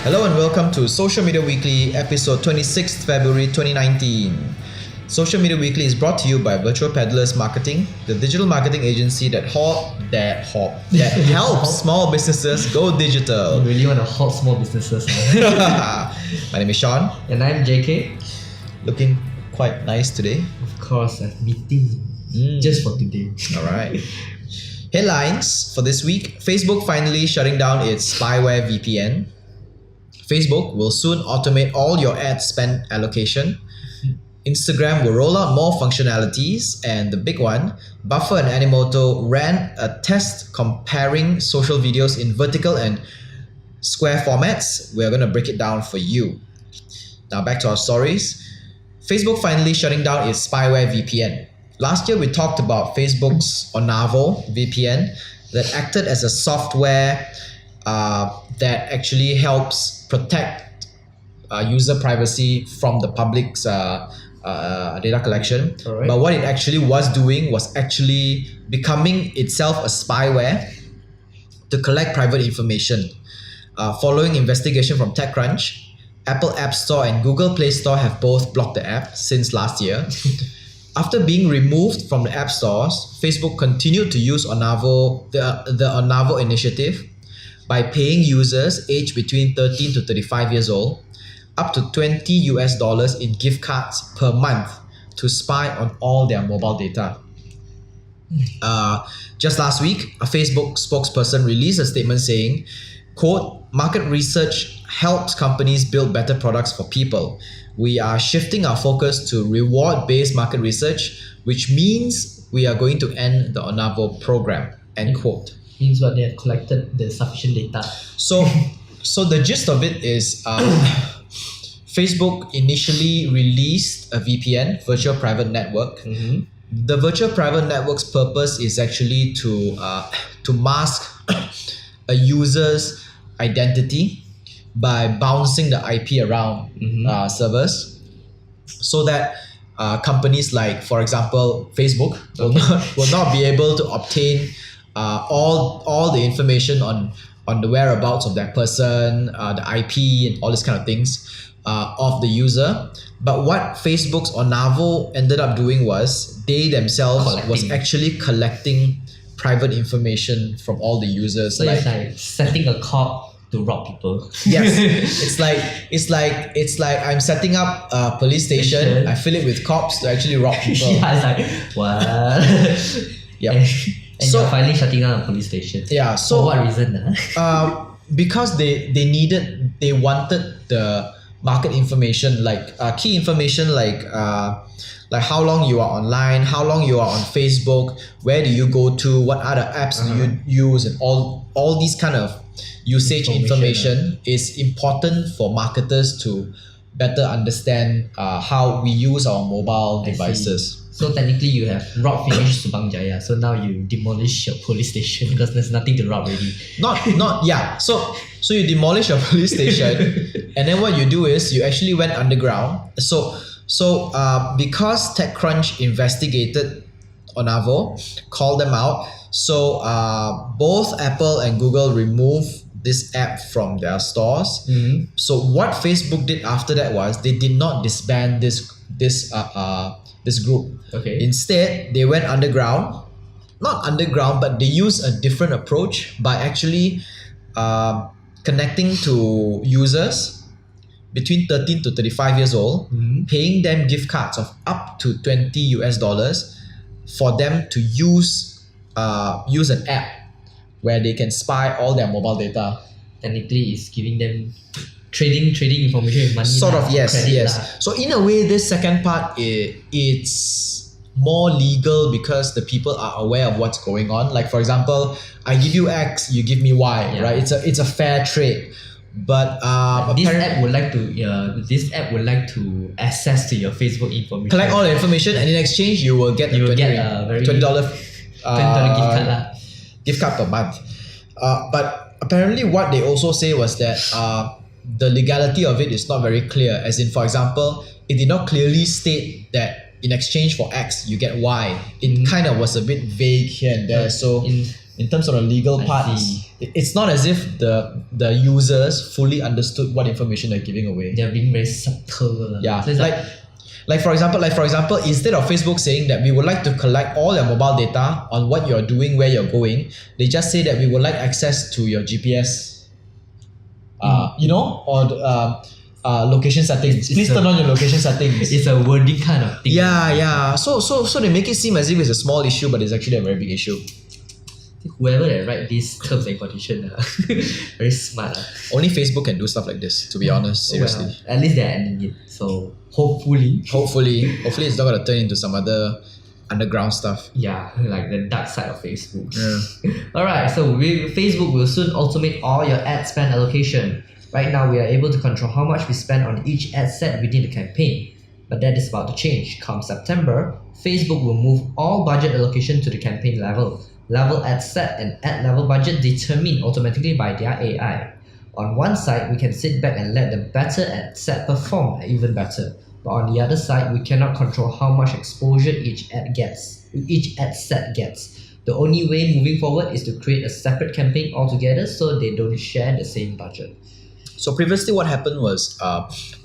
Hello and welcome to Social Media Weekly, episode 26th February 2019. Social Media Weekly is brought to you by Peddlers Marketing, the digital marketing agency that helps small businesses go digital. You really want to help small businesses. My name is Sean. And I'm JK. Looking quite nice today. Of course, a meeting just for today. Alright. Headlines for this week. Facebook finally shutting down its spyware VPN. Facebook will soon automate all your ad spend allocation. Instagram will roll out more functionalities. And the big one, Buffer and Animoto ran a test comparing social videos in vertical and square formats. We're going to break it down for you. Now back to our stories. Facebook finally shutting down its spyware VPN. Last year we talked about Facebook's Onavo VPN that acted as a software that actually helps protect user privacy from the public's data collection. Alright. But what it actually was doing was actually becoming itself a spyware to collect private information. Following investigation from TechCrunch, Apple App Store and Google Play Store have both blocked the app since last year. After being removed from the app stores, Facebook continued to use Onavo, the Onavo initiative by paying users aged between 13 to 35 years old up to $20 in gift cards per month to spy on all their mobile data. Just last week, a Facebook spokesperson released a statement saying, quote, "Market research helps companies build better products for people. We are shifting our focus to reward-based market research, which means we are going to end the Onavo program," end quote. Means what, they have collected the sufficient data. So the gist of it is Facebook initially released a VPN, Virtual Private Network. The Virtual Private Network's purpose is actually to mask a user's identity by bouncing the IP around servers, so that companies like, for example, Facebook will not be able to obtain all the information on the whereabouts of that person, the IP and all these kind of things of the user. But what Facebook's Onavo ended up doing was they themselves was actually collecting private information from all the users. So it's like setting a cop to rob people. Yes, it's like I'm setting up a police station. I fill it with cops to actually rob people. Yeah, it's like what? Yeah. And So- you're finally shutting down a police station. Yeah. So For what reason? because they wanted the market information, like key information, like how long you are online, how long you are on Facebook, where do you go to, what other apps do you use, and all these kind of usage information is important for marketers to better understand how we use our mobile devices. So technically you have robbed finished Subang Jaya. So now you demolish your police station because there's nothing to rob already. Yeah. So you demolish your police station, and then what you do is you actually went underground. So because TechCrunch investigated Onavo, called them out. So both Apple and Google removed this app from their stores. So what Facebook did after that was they did not disband this group. Okay. Instead, they went underground. Not underground, but they used a different approach by actually connecting to users between 13 to 35 years old, paying them gift cards of up to $20 for them to use an app where they can spy all their mobile data. Technically it's giving them trading information with money. Sort of, yes. Credit. So in a way, this second part, it's more legal because the people are aware of what's going on. Like, for example, I give you X, you give me Y, right? It's a fair trade. But this app would like to access to your Facebook information. collect all the information, and in exchange, you will get You a will get $20 a very $20 gift card. gift card per month. But apparently, what they also say was that the legality of it is not very clear. As in, for example, it did not clearly state that in exchange for X, you get Y. It kind of was a bit vague here and there. So in terms of the legal I part, see. it's not as if the users fully understood what information they're giving away. They're being very subtle. Yeah, So it's like for example, instead of Facebook saying that we would like to collect all your mobile data on what you're doing, where you're going, they just say that we would like access to your GPS, or location settings. Please turn on your location settings. it's a wording kind of thing. Yeah. So they make it seem as if it's a small issue, but it's actually a very big issue. Whoever that write these terms and conditions, very smart. Only Facebook can do stuff like this, to be honest, seriously. Well, at least they're ending it. So hopefully, Hopefully it's not gonna turn into some other underground stuff. yeah, like the dark side of Facebook. Yeah. Alright, so Facebook will soon automate all your ad spend allocation. Right now, we are able to control how much we spend on each ad set within the campaign. But that is about to change. Come September, Facebook will move all budget allocation to the campaign level. Level ad set and ad level budget determined automatically by their AI. On one side, we can sit back and let the better ad set perform even better. But on the other side, we cannot control how much exposure each ad set gets. The only way moving forward is to create a separate campaign altogether so they don't share the same budget. So previously what happened was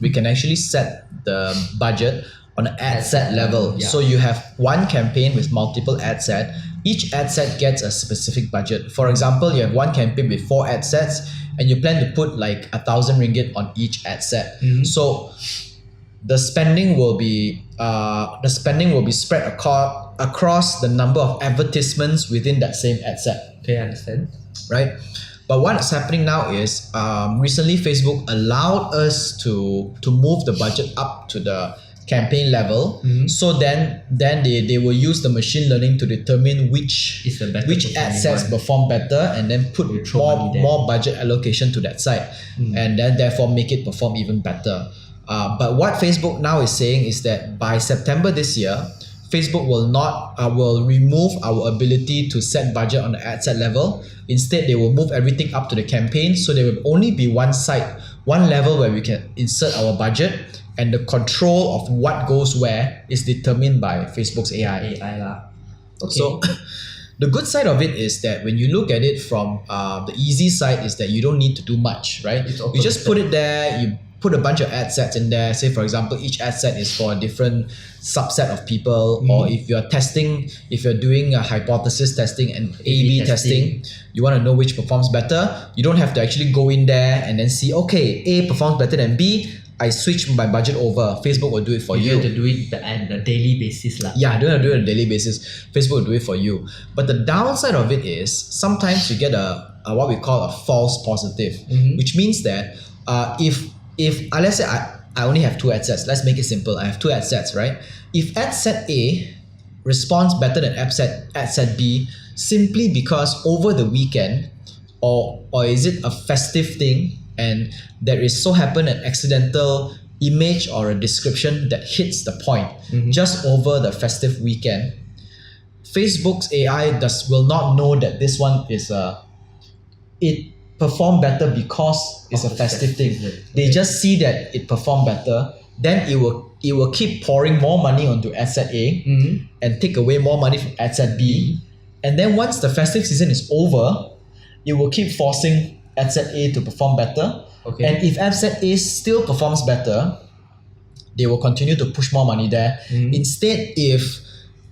we can actually set the budget on an ad set level. Yeah. So you have one campaign with multiple ad set. Each ad set gets a specific budget. For example, you have one campaign with 4 ad sets and you plan to put like 1,000 ringgit on each ad set. So the spending will be spread across the number of advertisements within that same ad set. Okay, I understand. Right? But what's happening now is recently Facebook allowed us to move the budget up to the campaign level. So then they will use the machine learning to determine which It's the better ad performing sets one. perform better and then put We throw money there. more budget allocation to that site and then therefore make it perform even better. But what Facebook now is saying is that by September this year, Facebook will remove our ability to set budget on the ad set level. Instead, they will move everything up to the campaign, so there will only be one level where we can insert our budget, and the control of what goes where is determined by Facebook's AI. AI lah. Okay. So the good side of it is that when you look at it from the easy side is that you don't need to do much, right? It's You just put it there, you put a bunch of ad sets in there. Say for example, each ad set is for a different subset of people, or if you're doing a hypothesis testing and A/B testing, you want to know which performs better. You don't have to actually go in there and then see, okay, A performs better than B. I switch my budget over. Facebook will do it for you you. have to do it on a daily basis lah. Yeah, don't have to do it on a daily basis. Facebook will do it for you. But the downside of it is sometimes you get a what we call a false positive, which means that if let's say I only have 2 ad sets. Let's make it simple. I have 2 ad sets, right? If ad set A responds better than ad set B simply because over the weekend or is it a festive thing and there is so happen an accidental image or a description that hits the point just over the festive weekend, Facebook's AI will not know that this one is it perform better because it's a festive thing. They just see that it performed better, then it will keep pouring more money onto ad set A and take away more money from ad set B. And then once the festive season is over, it will keep forcing ad set A to perform better. Okay. And if ad set A still performs better, they will continue to push more money there. Instead, if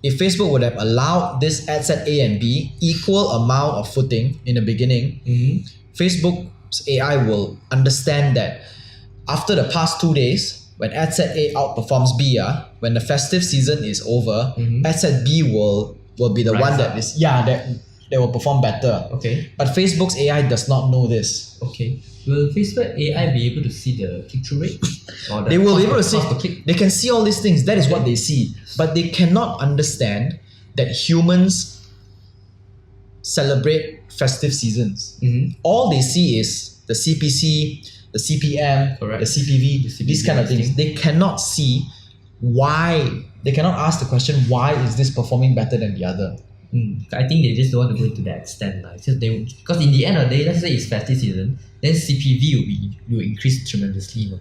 Facebook would have allowed this ad set A and B equal amount of footing in the beginning, Facebook's AI will understand that after the past 2 days, when ad set A outperforms B, when the festive season is over, ad set B will be the one that is that will perform better. Okay. But Facebook's AI does not know this. Okay. Will Facebook AI be able to see the click-through rate? Or the They will be able to cost see. per click? They can see all these things. That is what they see, but they cannot understand that humans celebrate festive seasons. All they see is the CPC, the CPM, Correct. the CPV, these kind of things. They cannot see why. They cannot ask the question, why is this performing better than the other? I think they just don't want to go to that extent. Because in the end of the day, let's say it's festive season, then CPV will increase tremendously.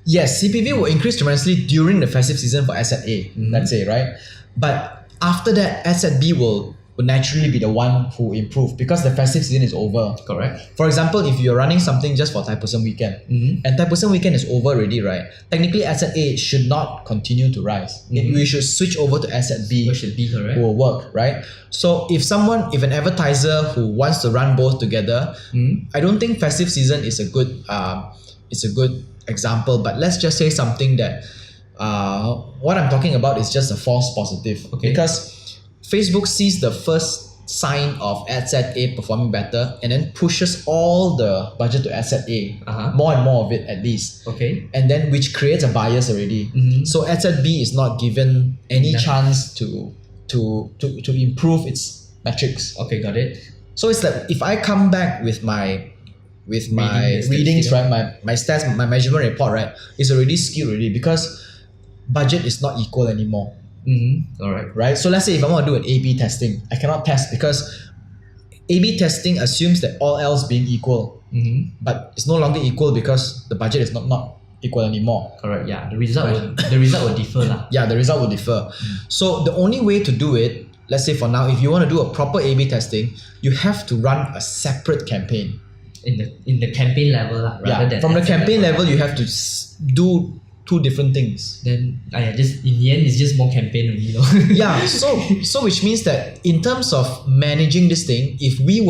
Yes, CPV will increase tremendously during the festive season for asset A, let's say, right? But after that, asset B will would naturally be the one who improve because the festive season is over. Correct. For example, if you're running something just for Thai Person Weekend, and Thai Person Weekend is over already, right? Technically, asset A should not continue to rise. We should switch over to asset B, Which should be correct. who will work, right? So if an advertiser who wants to run both together, I don't think festive season is a good example. But let's just say something that what I'm talking about is just a false positive, Okay. because Facebook sees the first sign of ad set A performing better and then pushes all the budget to ad set A, more and more of it at least. Okay. And then which creates a bias already. So ad set B is not given any chance to improve its metrics. Okay, got it. So it's like if I come back with my readings, right, my stats, my measurement report, right, is already skewed already because budget is not equal anymore. All right. Right? So let's say if I want to do an A/B testing, I cannot test because A/B testing assumes that all else being equal, but it's no longer equal because the budget is not equal anymore. Correct. Yeah. The result will differ lah. Yeah, the result will differ. So the only way to do it, let's say for now, if you want to do a proper A/B testing, you have to run a separate campaign. In the campaign level lah, rather than from the ad set campaign level, you have to do two different things. Then just in the end, it's just more campaign only, you know. Yeah, so which means that in terms of managing this thing, if we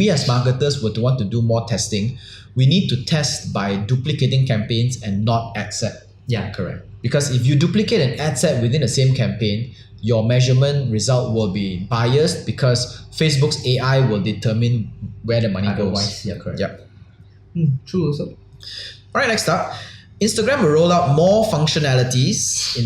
as marketers were to want to do more testing, we need to test by duplicating campaigns and not ad set. Yeah, correct. Because if you duplicate an ad set within the same campaign, your measurement result will be biased because Facebook's AI will determine where the money goes. Yeah, correct. Yep. True also. All right, next up. Instagram will roll out more functionalities in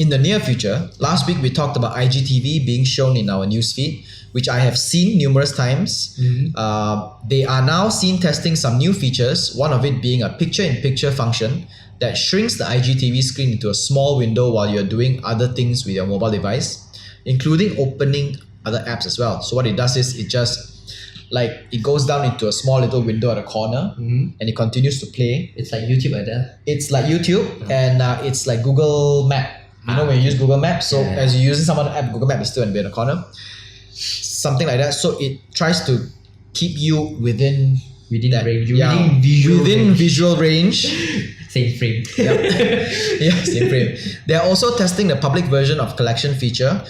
the near future. Last week, we talked about IGTV being shown in our newsfeed, which I have seen numerous times. They are now seen testing some new features, one of it being a picture-in-picture function that shrinks the IGTV screen into a small window while you're doing other things with your mobile device, including opening other apps as well. So what it does is it goes down into a small little window at the corner and it continues to play. It's like YouTube like that. It's like YouTube and it's like Google Map. You know when you use Google Maps, so as you're using some other app, Google Map is still in the corner. Something like that. So it tries to keep you within that, range. Within visual range. Same frame. Yeah, same frame. They're also testing the public version of collection feature.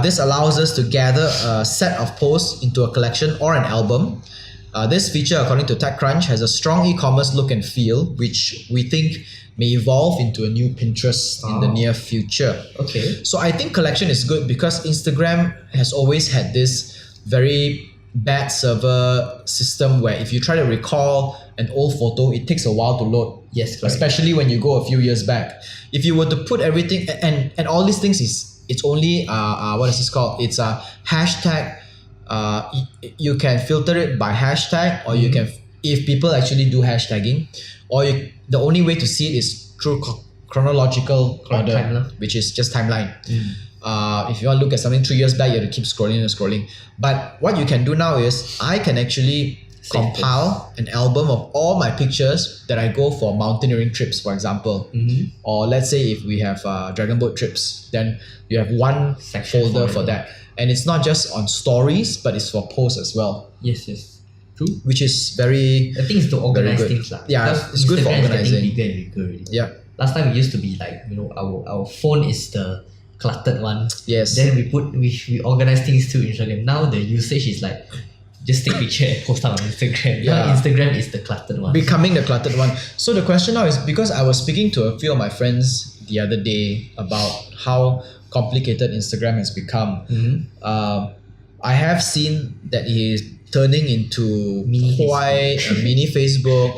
This allows us to gather a set of posts into a collection or an album. This feature, according to TechCrunch, has a strong e-commerce look and feel, which we think may evolve into a new Pinterest in the near future. Okay. So I think collection is good because Instagram has always had this very bad server system where if you try to recall an old photo, it takes a while to load. Yes, correct. Especially when you go a few years back. If you were to put everything and all these things it's only what is this called? It's a hashtag. You can filter it by hashtag, or you can, if people actually do hashtagging, or the only way to see it is through chronological order, timeline. which is just timeline. If you want to look at something 3 years back, you have to keep scrolling. But what you can do now is I can actually compile an album of all my pictures that I go for mountaineering trips, for example. Or let's say if we have dragon boat trips, then you have one folder for that. And it's not just on stories, but it's for posts as well. Yes. True. Which is very... I think it's to organize things lah. Yeah, Because it's good for Instagram organizing. is getting bigger and bigger already. Yeah. Last time it used to be like, our phone is the cluttered one. Yes. Then we organize things through Instagram. Now the usage is like just take picture and post up on Instagram. Yeah. Now Instagram is the cluttered one. Becoming the cluttered one. So the question now is, because I was speaking to a few of my friends the other day about how complicated Instagram has become. I have seen that it is turning into quite a mini Facebook.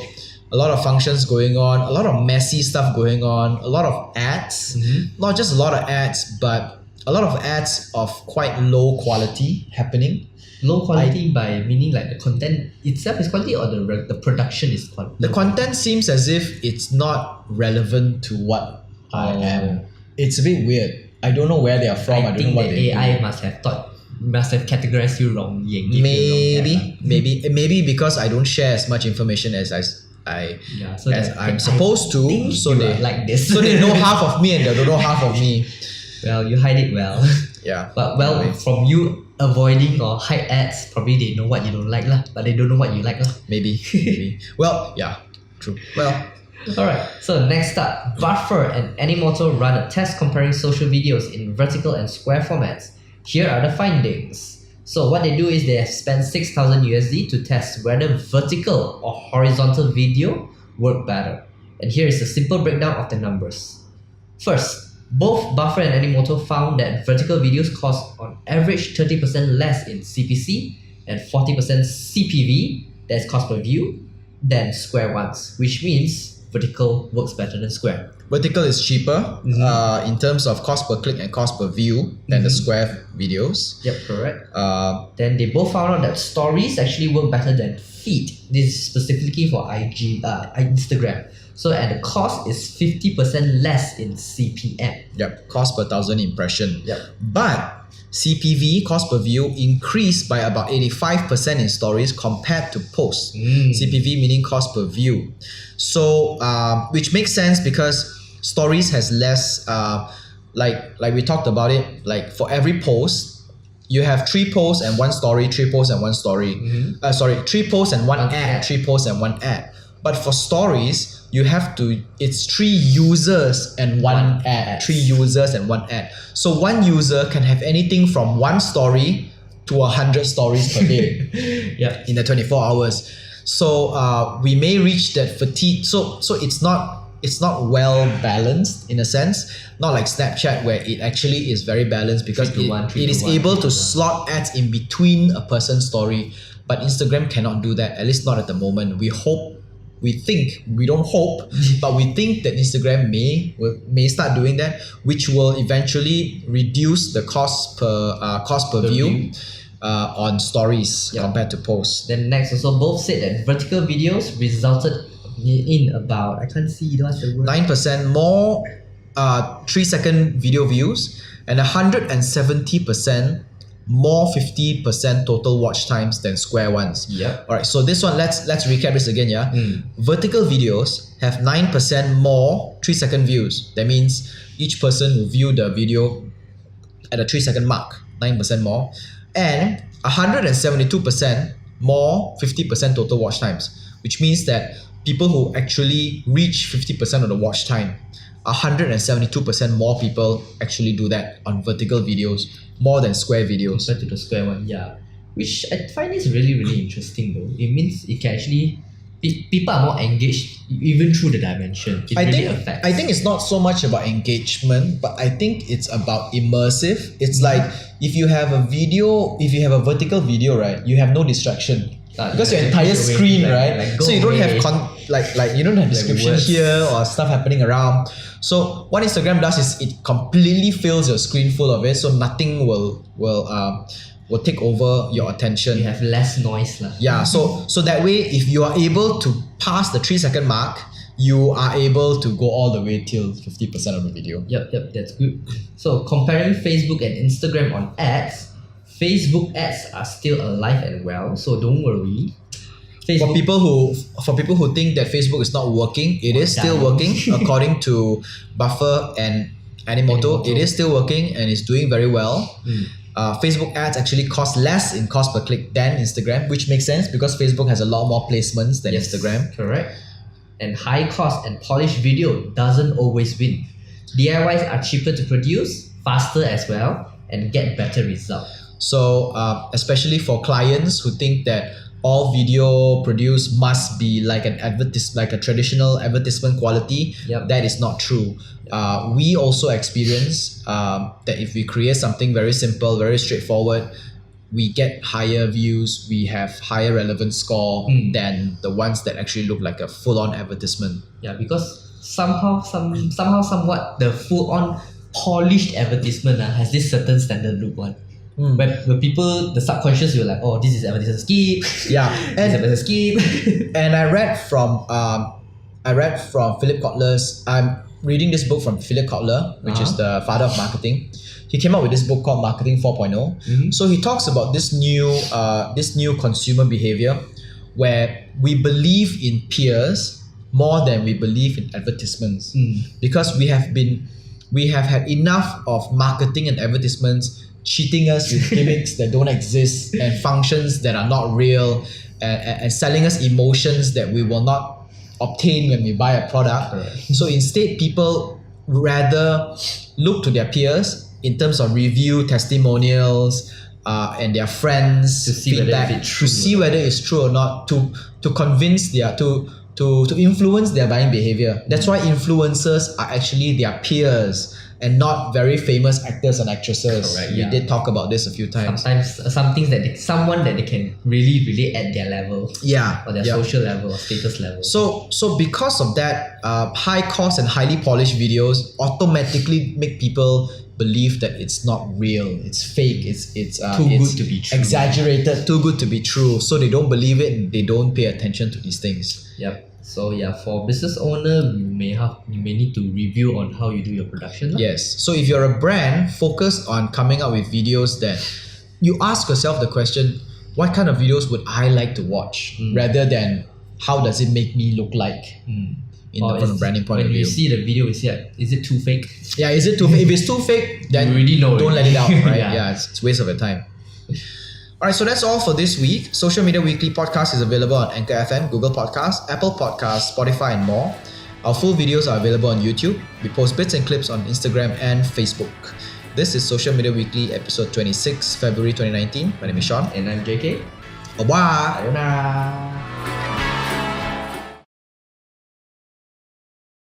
A lot of functions going on, a lot of messy stuff going on, a lot of ads. Not just a lot of ads, but a lot of ads of quite low quality happening. Low quality by meaning like the content itself is quality, or the production is quality? The content seems as if it's not relevant to what I am. It's a bit weird. I don't know where they are from. I don't know what they AI do. must have categorized you wrongly and give you wrong Maybe because I don't share as much information as I'm supposed to, so they like this. so they know half of me and they don't know half of me. Well, you hide it well. Yeah. But Anyway. from you, avoiding or hide ads. Probably they know what you don't like lah, but they don't know what you like lah. Maybe. Well, yeah, true. Well, Alright, so next up, Buffer and Animoto run a test comparing social videos in vertical and square formats. Here are the findings. So what they do is they have spent 6,000 USD to test whether vertical or horizontal video work better. And here is a simple breakdown of the numbers. First, both Buffer and Animoto found that vertical videos cost on average 30% less in CPC and 40% CPV, that's cost per view, than square ones, which means vertical works better than square. vertical is cheaper in terms of cost per click and cost per view than the square videos. Yep, correct. Then they both found out that stories actually work better than feed. This is specifically for Instagram. So and the cost is 50% less in CPM. Yep, cost per 1,000 impression. Yep. But CPV, cost per view, increased by about 85% in stories compared to posts. CPV meaning cost per view. So, which makes sense because stories has less, like we talked about it, like for every post, you have 3 posts and 1 story, 3 posts and 1 story. 3 posts and 1 ad, 3 posts and 1 ad. But for stories, you have to, it's 3 users and 1 ad. 3 users and 1 ad. So one user can have anything from 1 story to 100 stories per day in the 24 hours. So we may reach that fatigue. So it's not well balanced in a sense. Not like Snapchat where it actually is very balanced because it is able to slot ads in between a person's story. But Instagram cannot do that, at least not at the moment. We don't hope, but we think that Instagram may start doing that, which will eventually reduce the cost per view on stories compared to posts. Then next, also both said that vertical videos resulted in about, I can't see what's the word, 9% more 3-second video views and 170% more 50% total watch times than square ones. Yep. Alright, so this one, let's recap this again, Vertical videos have 9% more 3-second views. That means each person will view the video at a 3-second mark, 9% more. And 172% more 50% total watch times, which means that people who actually reach 50% of the watch time, 172% more people actually do that on vertical videos more than square videos. Compared to the square one, which I find is really, really interesting though. It means it can actually, people are more engaged even through the dimension. I think it's not so much about engagement, but I think it's about immersive. It's like if you have a vertical video, right, you have no distraction. Because your entire screen, right? So you don't have you don't have description here or stuff happening around. So what Instagram does is it completely fills your screen full of it, so nothing will take over your attention. You have less noise lah. Yeah, so that way if you are able to pass the 3-second mark, you are able to go all the way till 50% of the video. Yep, that's good. So comparing Facebook and Instagram on ads, Facebook ads are still alive and well, so don't worry. For people who think that Facebook is not working, it is still working. According to Buffer and Animoto, it is still working and is doing very well. Facebook ads actually cost less in cost per click than Instagram, which makes sense because Facebook has a lot more placements than Instagram. Correct. And high cost and polished video doesn't always win. DIYs are cheaper to produce, faster as well, and get better results. So especially for clients who think that all video produced must be like a traditional advertisement quality, that is not true. We also experience that if we create something very simple, very straightforward, we get higher views, we have higher relevance score than the ones that actually look like a full-on advertisement. Yeah, because somewhat the full-on polished advertisement has this certain standard look one. But the people, the subconscious, you're like, oh, this is advertisement skip. Yeah, and skip. And I read from Philip Kotler's. I'm reading this book from Philip Kotler, which is the father of marketing. He came up with this book called Marketing 4.0. So he talks about this new consumer behavior where we believe in peers more than we believe in advertisements, because we have had enough of marketing and advertisements cheating us with gimmicks that don't exist and functions that are not real, and selling us emotions that we will not obtain when we buy a product. Correct. So instead, people rather look to their peers in terms of review, testimonials, and their friends' To see whether feedback, if it's true to see or whether it's true or not, to convince to influence their buying behavior. That's why influencers are actually their peers and not very famous actors and actresses. Correct, We yeah. did talk about this a few times. Sometimes some things that someone that they can really relate at their level, Yeah, or their yeah. social level or status level. So because of that, high cost and highly polished videos automatically make people believe that it's not real, it's fake, it's Too it's good to be true. exaggerated, too good to be true. So they don't believe it and they don't pay attention to these things. Yep. So yeah, for business owner, you may need to review on how you do your production lah. Yes. So if you're a brand, focus on coming up with videos that you ask yourself the question, what kind of videos would I like to watch, rather than how does it make me look like from a branding point of When view. you see the video, you see like, is it too fake? Yeah, is it too fake? If it's too fake, then You already know don't it. let it out, right? Yeah. Yeah, it's a waste of your time. All right, so that's all for this week. Social Media Weekly podcast is available on Anchor FM, Google Podcasts, Apple Podcasts, Spotify, and more. Our full videos are available on YouTube. We post bits and clips on Instagram and Facebook. This is Social Media Weekly, episode 26, February 2019. My name is Sean. And I'm JK. Bye-bye. Sayonara.